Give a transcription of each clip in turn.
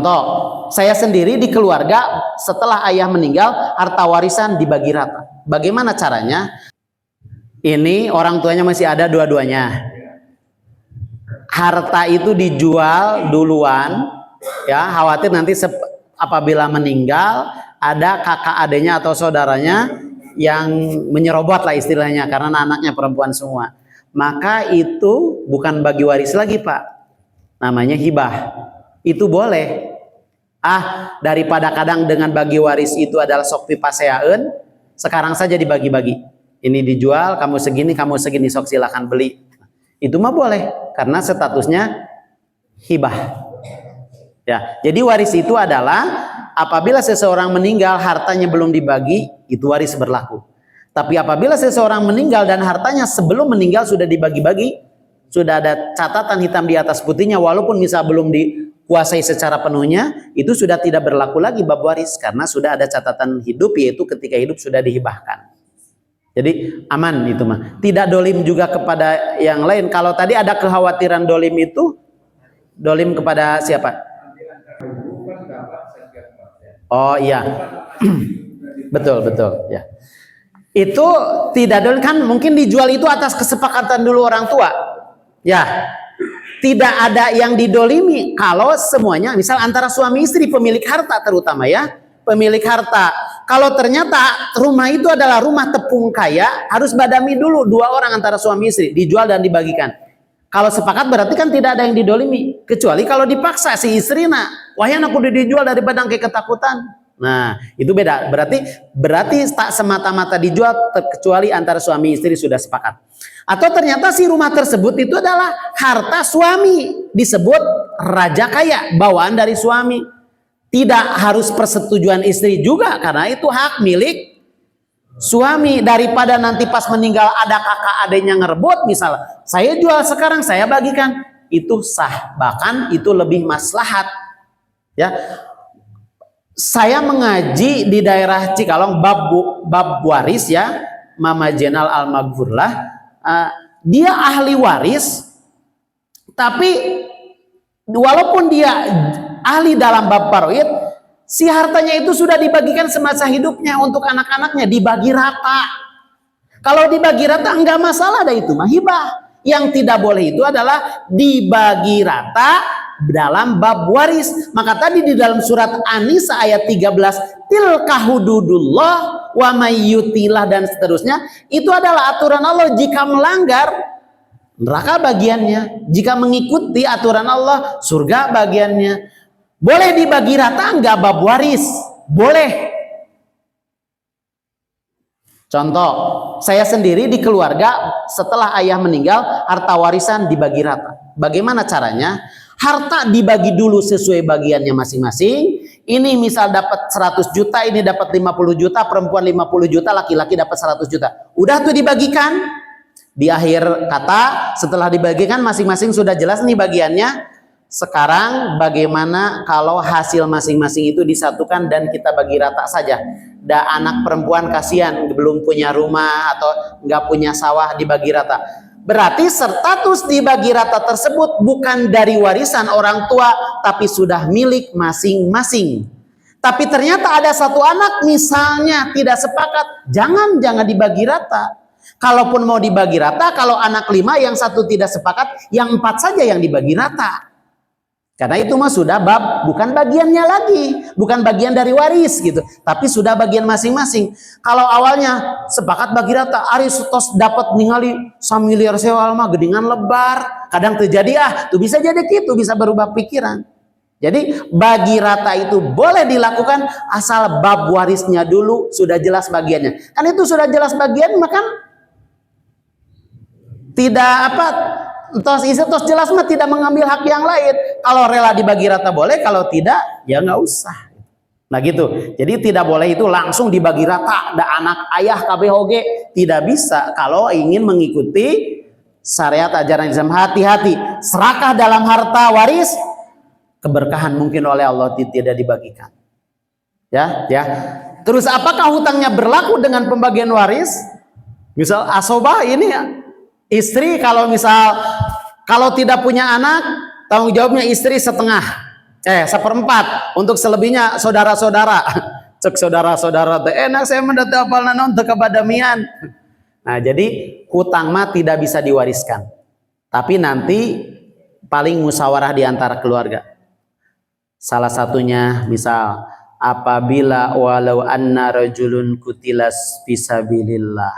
Contoh, saya sendiri di keluarga setelah ayah meninggal harta warisan dibagi rata. Bagaimana caranya? Ini orang tuanya masih ada dua-duanya. Harta itu dijual duluan, ya, khawatir nanti apabila meninggal ada kakak adiknya atau saudaranya yang menyerobot lah istilahnya karena anaknya perempuan semua. Maka itu bukan bagi waris lagi, Pak. Namanya hibah. Itu boleh. Daripada kadang dengan bagi waris itu adalah sok pipaseaeun, sekarang saja dibagi-bagi. Ini dijual, kamu segini, sok silakan beli. Itu mah boleh karena statusnya hibah. Ya, jadi waris itu adalah apabila seseorang meninggal hartanya belum dibagi, itu waris berlaku. Tapi apabila seseorang meninggal dan hartanya sebelum meninggal sudah dibagi-bagi, sudah ada catatan hitam di atas putihnya, walaupun misal belum dikuasai secara penuhnya, itu sudah tidak berlaku lagi bab waris karena sudah ada catatan hidup, yaitu ketika hidup sudah dihibahkan. Jadi aman itu mah. Tidak dolim juga kepada yang lain. Kalau tadi ada kekhawatiran dolim itu, dolim kepada siapa? Oh iya, betul ya. Itu tidak dolim kan? Mungkin dijual itu atas kesepakatan dulu orang tua. Ya, tidak ada yang didolimi kalau semuanya, misal antara suami istri pemilik harta terutama ya, pemilik harta. Kalau ternyata rumah itu adalah rumah tepung kaya, harus badami dulu dua orang antara suami istri, dijual dan dibagikan. Kalau sepakat berarti kan tidak ada yang didolimi, kecuali kalau dipaksa si istri wahyan aku dijual daripada engke ketakutan. Nah, itu beda. Berarti tak semata-mata dijual kecuali antara suami istri sudah sepakat. Atau ternyata si rumah tersebut itu adalah harta suami, disebut raja kaya, bawaan dari suami. Tidak harus persetujuan istri juga karena itu hak milik suami. Daripada nanti pas meninggal ada kakak adiknya ngerebut, misal saya jual sekarang saya bagikan, itu sah, bahkan itu lebih maslahat. Ya, saya mengaji di daerah Cikalong bab waris ya, Mama Jenal Al-Maghfurlah, dia ahli waris, tapi walaupun dia ahli dalam bab faraid, si hartanya itu sudah dibagikan semasa hidupnya untuk anak-anaknya, dibagi rata. Kalau dibagi rata enggak masalah, ada itu mah hibah. Yang tidak boleh itu adalah dibagi rata dalam bab waris. Maka tadi di dalam surat An-Nisa ayat 13, tilka hududullah wa mayyutilah dan seterusnya, itu adalah aturan Allah. Jika melanggar, neraka bagiannya. Jika mengikuti aturan Allah, surga bagiannya. Boleh dibagi rata enggak bab waris? Boleh. Contoh, saya sendiri di keluarga setelah ayah meninggal harta warisan dibagi rata. Bagaimana caranya? Harta dibagi dulu sesuai bagiannya masing-masing. Ini misal dapat 100 juta, ini dapat 50 juta, perempuan 50 juta, laki-laki dapat 100 juta. Udah tuh dibagikan. Di akhir kata setelah dibagikan masing-masing sudah jelas nih bagiannya. Sekarang bagaimana kalau hasil masing-masing itu disatukan dan kita bagi rata saja? Anak perempuan kasihan belum punya rumah atau nggak punya sawah, dibagi rata. Berarti status dibagi rata tersebut bukan dari warisan orang tua, tapi sudah milik masing-masing. Tapi ternyata ada satu anak misalnya tidak sepakat, jangan dibagi rata. Kalaupun mau dibagi rata, kalau anak 5 yang satu tidak sepakat, yang 4 saja yang dibagi rata. Karena itu mah sudah bab, bukan bagiannya lagi, bukan bagian dari waris gitu, tapi sudah bagian masing-masing. Kalau awalnya sepakat bagi rata, ari tos dapat ningali 1 miliar sewal mah gedingan lebar, kadang terjadi tuh bisa jadi gitu, bisa berubah pikiran. Jadi bagi rata itu boleh dilakukan asal bab warisnya dulu sudah jelas bagiannya. Kan itu sudah jelas bagian, maka tidak tos jelas mah tidak mengambil hak yang lain. Kalau rela dibagi rata boleh, kalau tidak ya nggak usah. Nah gitu. Jadi tidak boleh itu langsung dibagi rata. Ada anak ayah KBHG, tidak bisa. Kalau ingin mengikuti syariat ajaran Islam, hati-hati. Serakah dalam harta waris, keberkahan mungkin oleh Allah tidak dibagikan. Ya. Terus apakah hutangnya berlaku dengan pembagian waris? Misal asobah ini istri kalau tidak punya anak, tanggung jawabnya istri setengah. Seperempat. Untuk selebihnya saudara-saudara. Cek saudara-saudara teh enak saya mendapat apal naon teu kabadamian. Nah, jadi hutang mah tidak bisa diwariskan. Tapi nanti paling musyawarah di antara keluarga. Salah satunya misal apabila walau anna rajulun kutilas fisabilillah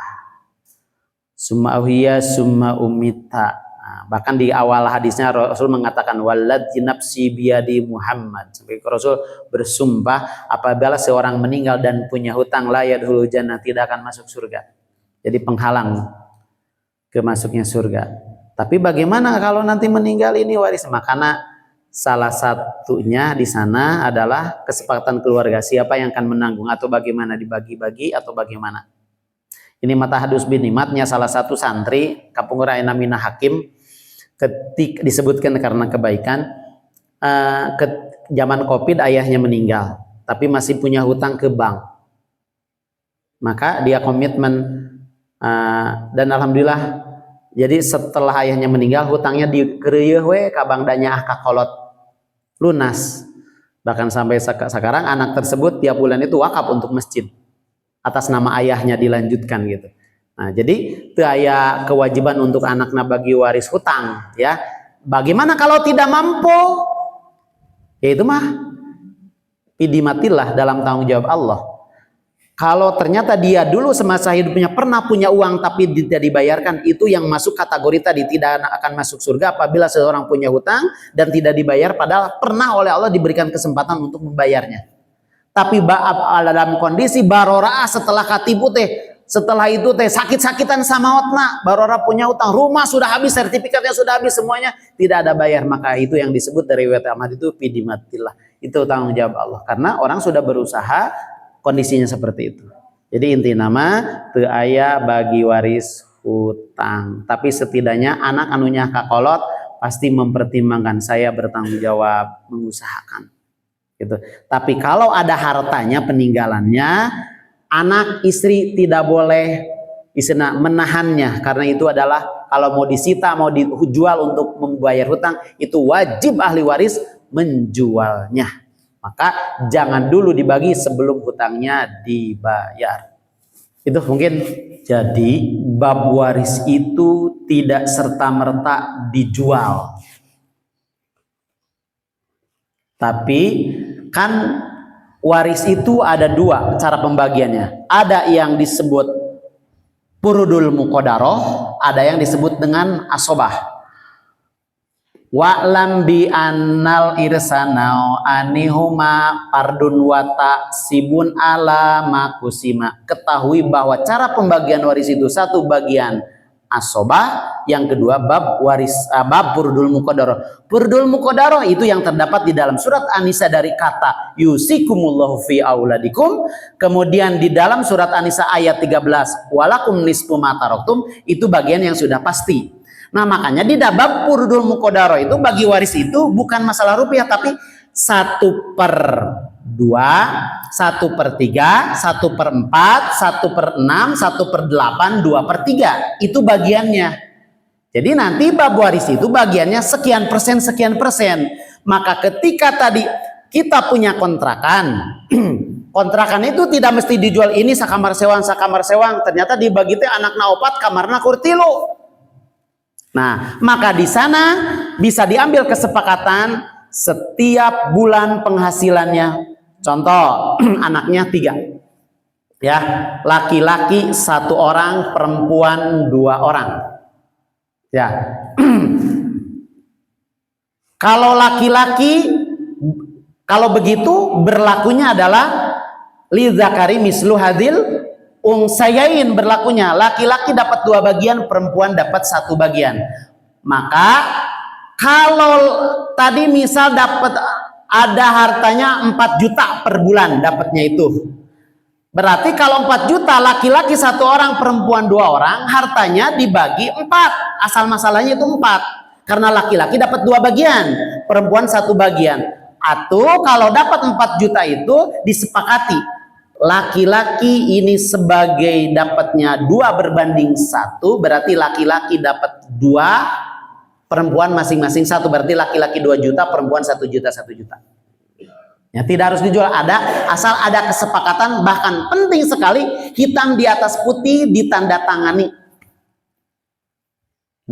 summa uhiya summa umita. Bahkan di awal hadisnya Rasul mengatakan waladzi nafsi biyadi Muhammad, sampai Rasul bersumpah apabila seorang meninggal dan punya hutang la yadkhulul jannah, tidak akan masuk surga. Jadi penghalang ke masuknya surga. Tapi bagaimana kalau nanti meninggal ini waris? Makanya salah satunya di sana adalah kesepakatan keluarga, siapa yang akan menanggung atau bagaimana, dibagi-bagi atau bagaimana. Ini mata hadus bin nimatnya salah satu santri Kampung Raina Mina Hakim ketika disebutkan karena kebaikan ke zaman Covid ayahnya meninggal tapi masih punya hutang ke bank. Maka dia komitmen dan alhamdulillah jadi setelah ayahnya meninggal hutangnya dikeureuh we ka bank danya ka kolot lunas. Bahkan sampai sekarang anak tersebut tiap bulan itu wakaf untuk masjid atas nama ayahnya dilanjutkan gitu. Nah, jadi teu aya kewajiban untuk anaknya bagi waris hutang ya. Bagaimana kalau tidak mampu? Ya itu mah fidimatillah, dalam tanggung jawab Allah. Kalau ternyata dia dulu semasa hidupnya pernah punya uang tapi tidak dibayarkan, itu yang masuk kategori tadi, tidak akan masuk surga apabila seorang punya hutang dan tidak dibayar padahal pernah oleh Allah diberikan kesempatan untuk membayarnya. Tapi dalam kondisi barora setelah katibu teh, setelah itu teh sakit-sakitan sama otna, barora punya utang, rumah sudah habis, sertifikatnya sudah habis, semuanya tidak ada bayar, maka itu yang disebut dari riwayat Ahmad itu fidimatillah, itu tanggung jawab Allah karena orang sudah berusaha kondisinya seperti itu. Jadi inti nama teu aya bagi waris hutang, tapi setidaknya anak anunya kakolot pasti mempertimbangkan, saya bertanggung jawab mengusahakan. Gitu. Tapi kalau ada hartanya peninggalannya, anak istri tidak boleh menahannya, karena itu adalah kalau mau disita, mau dijual untuk membayar hutang, itu wajib ahli waris menjualnya. Maka jangan dulu dibagi sebelum hutangnya dibayar. Itu mungkin. Jadi bab waris itu tidak serta-merta dijual. Tapi kan waris itu ada dua cara pembagiannya. Ada yang disebut furudul muqaddarah, ada yang disebut dengan asobah. Wa'lam bi annal irsana anihuma fardun wa taksibun ala makusima. Ketahui bahwa cara pembagian waris itu satu bagian asobah, yang kedua bab waris, bab furudul muqaddarah. Furudul muqaddarah itu yang terdapat di dalam surat An-Nisa dari kata yusikumullahu fi auladikum, kemudian di dalam surat An-Nisa ayat 13 walakum nisfu ma taraktum, itu bagian yang sudah pasti. Nah, makanya di bab furudul muqaddarah itu bagi waris itu bukan masalah rupiah, tapi 1/2, 1/3, 1/4, 1/6, 1/8, 2/3. Itu bagiannya. Jadi nanti bab waris itu bagiannya sekian persen. Maka ketika tadi kita punya kontrakan, kontrakan itu tidak mesti dijual, ini sakamar sewang, ternyata dibagi teh anakna 4, kamarna kurtilu. Nah, maka di sana bisa diambil kesepakatan setiap bulan penghasilannya. Contoh, anaknya 3. Ya, laki-laki 1 orang, perempuan 2 orang. Ya. Kalau laki-laki, kalau begitu berlakunya adalah li zakari mislu hadil unsayain, berlakunya laki-laki dapat 2 bagian, perempuan dapat 1 bagian. Maka kalau tadi misal dapat ada hartanya 4 juta per bulan dapatnya itu, berarti kalau 4 juta laki-laki 1 orang, perempuan 2 orang, hartanya dibagi 4. Asal masalahnya itu 4 karena laki-laki dapat 2 bagian, perempuan 1 bagian. Atau kalau dapat 4 juta itu disepakati laki-laki ini sebagai dapatnya 2/1, berarti laki-laki dapat 2, perempuan masing-masing satu, berarti laki-laki 2 juta, perempuan 1 juta 1 juta. Ya, tidak harus dijual, ada asal ada kesepakatan, bahkan penting sekali hitam di atas putih ditandatangani.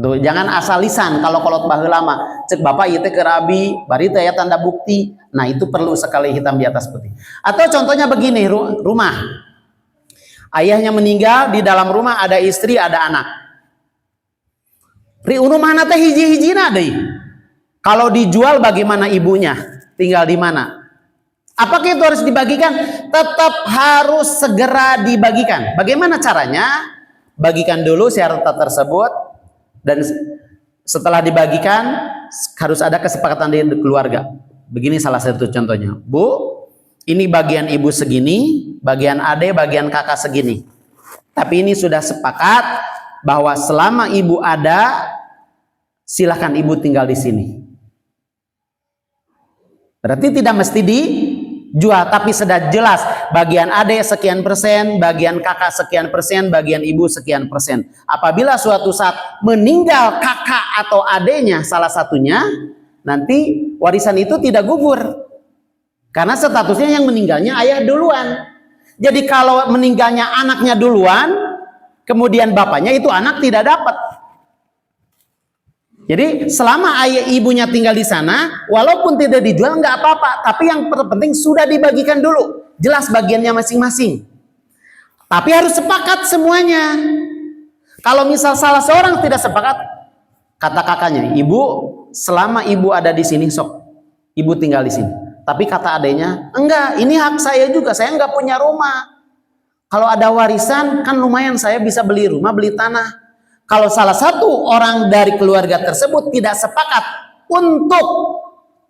Tuh, jangan asal lisan kalau kolot baheula lama cek bapak ieu teh kerabi bari teh ya tanda bukti. Nah, itu perlu sekali hitam di atas putih. Atau contohnya begini, rumah. Ayahnya meninggal, di dalam rumah ada istri, ada anak. Ri rumahna teh hiji-hijina deui. Kalau dijual bagaimana ibunya? Tinggal di mana? Apakah itu harus dibagikan? Tetap harus segera dibagikan. Bagaimana caranya? Bagikan dulu syarat tersebut, dan setelah dibagikan harus ada kesepakatan di keluarga. Begini salah satu contohnya. Bu, ini bagian ibu segini, bagian ade, bagian kakak segini. Tapi ini sudah sepakat bahwa selama ibu ada, silahkan ibu tinggal di sini. Berarti tidak mesti dijual, tapi sudah jelas bagian ade sekian persen, bagian kakak sekian persen, bagian ibu sekian persen. Apabila suatu saat meninggal kakak atau adenya salah satunya, nanti warisan itu tidak gugur, karena statusnya yang meninggalnya ayah duluan. Jadi kalau meninggalnya anaknya duluan, kemudian bapaknya, itu anak tidak dapat. Jadi selama ayah ibunya tinggal di sana, walaupun tidak dijual nggak apa-apa, tapi yang terpenting sudah dibagikan dulu, jelas bagiannya masing-masing. Tapi harus sepakat semuanya. Kalau misal salah seorang tidak sepakat, kata kakaknya, ibu selama ibu ada di sini sok, ibu tinggal di sini. Tapi kata adanya, enggak, ini hak saya juga, saya nggak punya rumah. Kalau ada warisan kan lumayan, saya bisa beli rumah, beli tanah. Kalau salah satu orang dari keluarga tersebut tidak sepakat untuk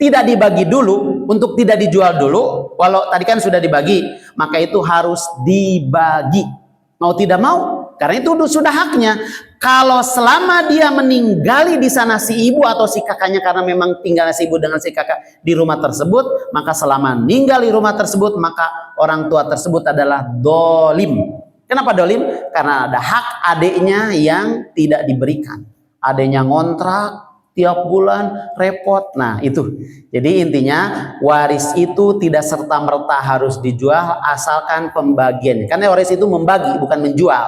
tidak dibagi dulu, untuk tidak dijual dulu, walau tadi kan sudah dibagi, maka itu harus dibagi. Mau tidak mau, karena itu sudah haknya. Kalau selama dia meninggali di sana si ibu atau si kakaknya, karena memang tinggal si ibu dengan si kakak di rumah tersebut, maka selama meninggal di rumah tersebut, maka orang tua tersebut adalah dolim. Kenapa dolim? Karena ada hak adiknya yang tidak diberikan. Adiknya ngontrak tiap bulan, repot. Nah itu. Jadi intinya waris itu tidak serta-merta harus dijual, asalkan pembagian. Karena waris itu membagi, bukan menjual.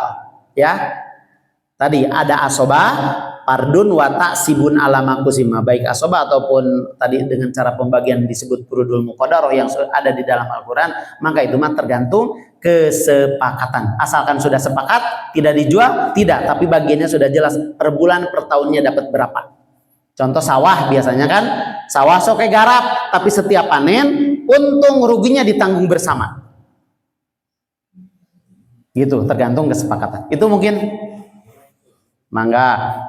Ya. Tadi ada asobah, pardun, watak, sibun, alamakusima. Baik asobah ataupun tadi dengan cara pembagian disebut furudul muqaddarah yang ada di dalam Al-Quran. Maka itu mah tergantung kesepakatan. Asalkan sudah sepakat, tidak dijual, tidak. Tapi bagiannya sudah jelas, per bulan, per tahunnya dapat berapa. Contoh sawah biasanya kan, sawah soke garap, tapi setiap panen, untung ruginya ditanggung bersama. Gitu, tergantung kesepakatan. Itu mungkin, mangga.